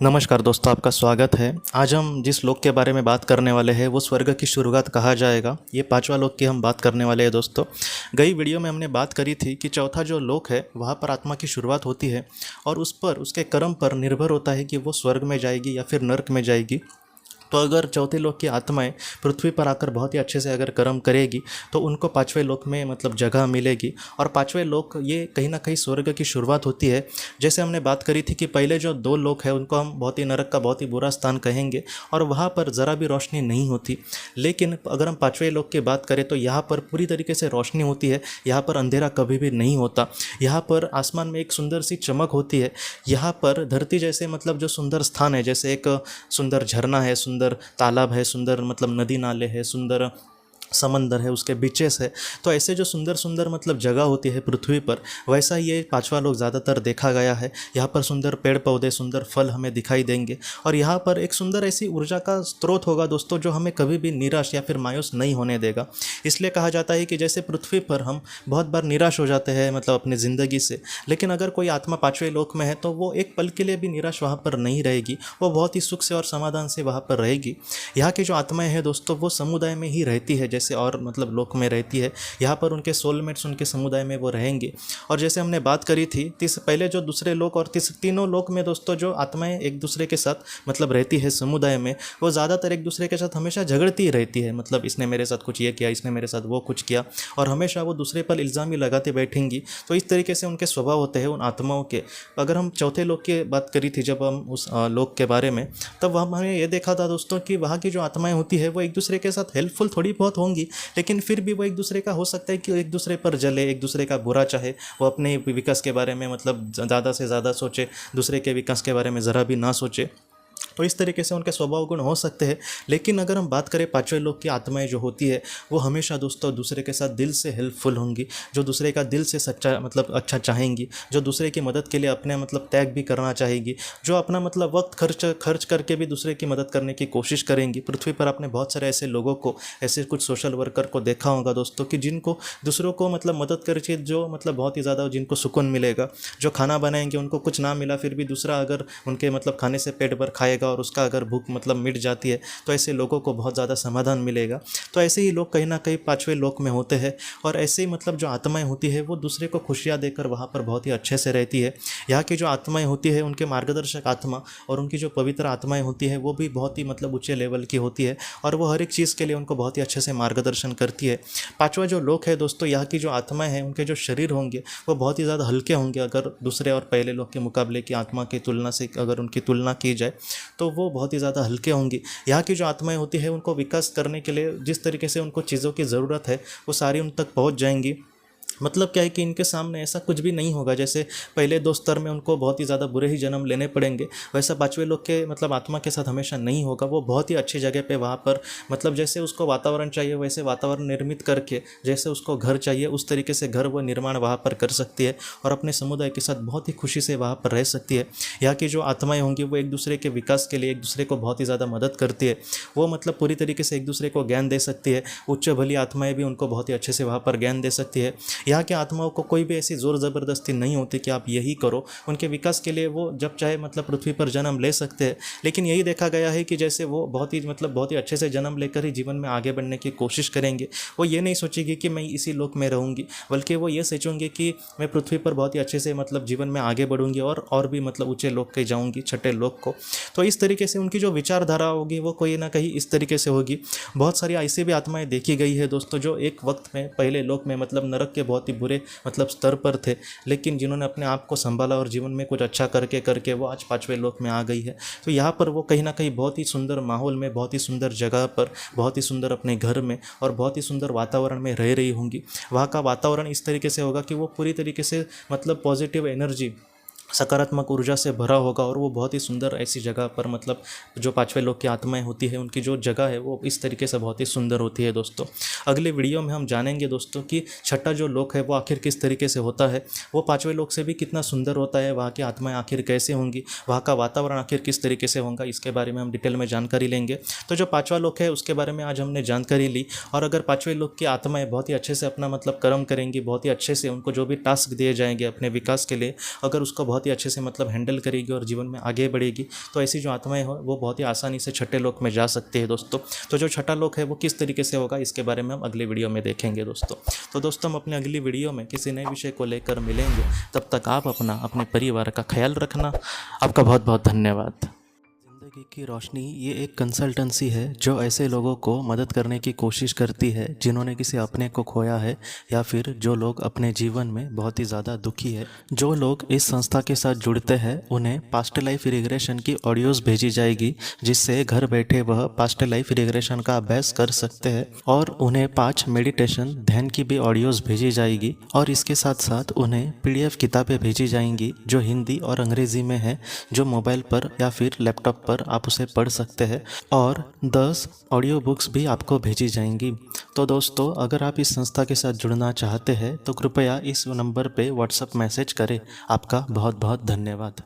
नमस्कार दोस्तों, आपका स्वागत है। आज हम जिस लोक के बारे में बात करने वाले हैं वो स्वर्ग की शुरुआत कहा जाएगा। ये पांचवा लोक की हम बात करने वाले हैं दोस्तों। गई वीडियो में हमने बात करी थी कि चौथा जो लोक है वहाँ पर आत्मा की शुरुआत होती है और उस पर उसके कर्म पर निर्भर होता है कि वो स्वर्ग में जाएगी या फिर नर्क में जाएगी। तो अगर चौथे लोक की आत्माएं पृथ्वी पर आकर बहुत ही अच्छे से अगर कर्म करेगी तो उनको पांचवें लोक में मतलब जगह मिलेगी। और पांचवें लोक ये कहीं ना कहीं स्वर्ग की शुरुआत होती है। जैसे हमने बात करी थी कि पहले जो दो लोक है उनको हम बहुत ही नरक का बहुत ही बुरा स्थान कहेंगे और वहाँ पर ज़रा भी रोशनी नहीं होती। लेकिन अगर हम पांचवें लोक की बात करें तो यहाँ पर पूरी तरीके से रोशनी होती है। यहाँ पर अंधेरा कभी भी नहीं होता। यहाँ पर आसमान में एक सुंदर सी चमक होती है। यहाँ पर धरती जैसे मतलब जो सुंदर स्थान है, जैसे एक सुंदर झरना है, सुंदर तालाब है, सुंदर मतलब नदी नाले है, सुंदर समंदर है, उसके बीचेस है। तो ऐसे जो सुंदर सुंदर मतलब जगह होती है पृथ्वी पर, वैसा ये पांचवा लोक ज़्यादातर देखा गया है। यहाँ पर सुंदर पेड़ पौधे, सुंदर फल हमें दिखाई देंगे और यहाँ पर एक सुंदर ऐसी ऊर्जा का स्रोत होगा दोस्तों जो हमें कभी भी निराश या फिर मायूस नहीं होने देगा। इसलिए कहा जाता है कि जैसे पृथ्वी पर हम बहुत बार निराश हो जाते हैं मतलब अपनी ज़िंदगी से, लेकिन अगर कोई आत्मा पांचवें लोक में है तो वो एक पल के लिए भी निराश वहाँ पर नहीं रहेगी। वो बहुत ही सुख से और समाधान से वहाँ पर रहेगी। यहाँ की जो आत्माएं हैं दोस्तों वो समुदाय में ही रहती है, जैसे और मतलब लोक में रहती है। यहाँ पर उनके सोलमेट्स उनके समुदाय में वो रहेंगे। और जैसे हमने बात करी थी पहले जो दूसरे लोक और तीनों लोक में दोस्तों जो आत्माएं एक दूसरे के साथ मतलब रहती है समुदाय में, वो ज़्यादातर एक दूसरे के साथ हमेशा झगड़ती ही रहती है। मतलब इसने मेरे साथ कुछ ये किया, इसने मेरे साथ वो कुछ किया, और हमेशा वो दूसरे पर इल्ज़ाम ही लगाते बैठेंगी। तो इस तरीके से उनके स्वभाव होते हैं उन आत्माओं के। अगर हम चौथे लोक की बात करी थी जब हम उस लोक के बारे में, तब हमने ये देखा था दोस्तों कि वहाँ की जो आत्माएं होती है वो एक दूसरे के साथ हेल्पफुल थोड़ी बहुत होंगी, लेकिन फिर भी वो एक दूसरे का हो सकता है कि एक दूसरे पर जले, एक दूसरे का बुरा चाहे, वो अपने विकास के बारे में मतलब ज़्यादा से ज़्यादा सोचे, दूसरे के विकास के बारे में ज़रा भी ना सोचे। तो इस तरीके से उनके स्वभाव गुण हो सकते हैं। लेकिन अगर हम बात करें पांचवें लोक की आत्माएं जो होती है वो हमेशा दोस्तों दूसरे के साथ दिल से हेल्पफुल होंगी, जो दूसरे का दिल से सच्चा मतलब अच्छा चाहेंगी, जो दूसरे की मदद के लिए अपने मतलब त्याग भी करना चाहेगी, जो अपना मतलब वक्त खर्च करके भी दूसरे की मदद करने की कोशिश करेंगी। पृथ्वी पर आपने बहुत सारे ऐसे लोगों को, ऐसे कुछ सोशल वर्कर को देखा होगा दोस्तों कि जिनको दूसरों को मतलब मदद करके जो मतलब बहुत ही ज़्यादा जिनको सुकून मिलेगा, जो खाना बनाएंगे उनको कुछ ना मिला फिर भी दूसरा अगर उनके मतलब खाने से पेट भर खाएगा और उसका अगर भूख मतलब मिट जाती है तो ऐसे लोगों को बहुत ज़्यादा समाधान मिलेगा। तो ऐसे ही लोग कहीं ना कहीं पांचवें लोक में होते हैं। और ऐसे ही मतलब जो आत्माएं होती है वो दूसरे को खुशियाँ देकर वहाँ पर बहुत ही अच्छे से रहती है। यहाँ की जो आत्माएं होती है उनके मार्गदर्शक आत्मा और उनकी जो पवित्र आत्माएं होती है वो भी बहुत ही मतलब ऊँचे लेवल की होती है और वो हर एक चीज़ के लिए उनको बहुत ही अच्छे से मार्गदर्शन करती है। पाँचवा जो लोक है दोस्तों, यहाँ की जो आत्माएं हैं उनके जो शरीर होंगे वो बहुत ही ज़्यादा हल्के होंगे अगर दूसरे और पहले लोक के मुकाबले की आत्मा की तुलना से अगर उनकी तुलना की जाए तो वो बहुत ही ज़्यादा हल्के होंगी। यहाँ की जो आत्माएं होती है उनको विकास करने के लिए जिस तरीके से उनको चीज़ों की ज़रूरत है वो सारी उन तक पहुँच जाएंगी। मतलब क्या है कि इनके सामने ऐसा कुछ भी नहीं होगा जैसे पहले दो स्तर में उनको बहुत ही ज़्यादा बुरे ही जन्म लेने पड़ेंगे, वैसा पांचवें लोग के मतलब आत्मा के साथ हमेशा नहीं होगा। वो बहुत ही अच्छी जगह पे वहाँ पर मतलब जैसे उसको वातावरण चाहिए वैसे वातावरण निर्मित करके, जैसे उसको घर चाहिए उस तरीके से घर वो निर्माण वहाँ पर कर सकती है और अपने समुदाय के साथ बहुत ही खुशी से वहाँ पर रह सकती है। यहाँ की जो आत्माएँ होंगी वो एक दूसरे के विकास के लिए एक दूसरे को बहुत ही ज़्यादा मदद करती है। वो मतलब पूरी तरीके से एक दूसरे को ज्ञान दे सकती है। उच्च भली आत्माएँ भी उनको बहुत ही अच्छे से वहाँ पर ज्ञान दे सकती है। यहाँ की आत्माओं को कोई भी ऐसी ज़ोर ज़बरदस्ती नहीं होती कि आप यही करो। उनके विकास के लिए वो जब चाहे मतलब पृथ्वी पर जन्म ले सकते हैं। लेकिन यही देखा गया है कि जैसे वो बहुत ही अच्छे से जन्म लेकर ही जीवन में आगे बढ़ने की कोशिश करेंगे। वो ये नहीं सोचेगी कि मैं इसी लोक में रहूँगी, बल्कि वो ये सोचेंगे कि मैं पृथ्वी पर बहुत ही अच्छे से मतलब जीवन में आगे बढ़ूँगी और भी मतलब ऊँचे लोक के जाऊँगी, छठे लोक को। तो इस तरीके से उनकी जो विचारधारा होगी वो कोई ना कहीं इस तरीके से होगी। बहुत सारी ऐसी भी आत्माएँ देखी गई है दोस्तों जो एक वक्त में पहले लोक में मतलब नरक के बहुत ही बुरे मतलब स्तर पर थे, लेकिन जिन्होंने अपने आप को संभाला और जीवन में कुछ अच्छा करके करके वो आज पांचवें लोक में आ गई है। तो यहाँ पर वो कहीं ना कहीं बहुत ही सुंदर माहौल में, बहुत ही सुंदर जगह पर, बहुत ही सुंदर अपने घर में और बहुत ही सुंदर वातावरण में रह रही होंगी। वहाँ का वातावरण इस तरीके से होगा कि वो पूरी तरीके से मतलब पॉजिटिव एनर्जी, सकारात्मक ऊर्जा से भरा होगा और वो बहुत ही सुंदर ऐसी जगह पर मतलब जो पांचवें लोक की आत्माएं होती है उनकी जो जगह है वो इस तरीके से बहुत ही सुंदर होती है दोस्तों। अगले वीडियो में हम जानेंगे दोस्तों कि छठा जो लोक है वो आखिर किस तरीके से होता है, वो पांचवें लोक से भी कितना सुंदर होता है, वहाँ की आत्माएं आखिर कैसे होंगी, वहाँ का वातावरण आखिर किस तरीके से होगा, इसके बारे में हम डिटेल में जानकारी लेंगे। तो जो पांचवा लोक है उसके बारे में आज हमने जानकारी ली। और अगर पांचवें लोक की आत्माएं बहुत ही अच्छे से अपना मतलब कर्म करेंगी, बहुत ही अच्छे से उनको जो भी टास्क दिए जाएंगे अपने विकास के लिए, अगर उसको बहुत ही अच्छे से मतलब हैंडल करेगी और जीवन में आगे बढ़ेगी, तो ऐसी जो आत्माएं हो वो बहुत ही आसानी से छठे लोक में जा सकती है दोस्तों। तो जो छठा लोक है वो किस तरीके से होगा, इसके बारे में हम अगले वीडियो में देखेंगे दोस्तों। तो दोस्तों हम अपने अगली वीडियो में किसी नए विषय को लेकर मिलेंगे, तब तक आप अपने परिवार का ख्याल रखना। आपका बहुत बहुत धन्यवाद। ज़िंदगी की रोशनी ये एक कंसल्टेंसी है जो ऐसे लोगों को मदद करने की कोशिश करती है जिन्होंने किसी अपने को खोया है, या फिर जो लोग अपने जीवन में बहुत ही ज़्यादा दुखी है। जो लोग इस संस्था के साथ जुड़ते हैं उन्हें पास्ट लाइफ रिग्रेशन की ऑडियोज़ भेजी जाएगी, जिससे घर बैठे वह पास्ट लाइफ रिग्रेशन का अभ्यास कर सकते हैं। और उन्हें 5 मेडिटेशन ध्यान की भी ऑडियोज़ भेजी जाएगी, और इसके साथ साथ उन्हें PDF किताबें भेजी जाएंगी जो हिंदी और अंग्रेज़ी में है, जो मोबाइल पर या फिर लैपटॉप पर आप उसे पढ़ सकते हैं। और 10 ऑडियो बुक्स भी आपको भेजी जाएंगी। तो दोस्तों अगर आप इस संस्था के साथ जुड़ना चाहते हैं तो कृपया इस नंबर पे व्हाट्सएप मैसेज करें। आपका बहुत बहुत धन्यवाद।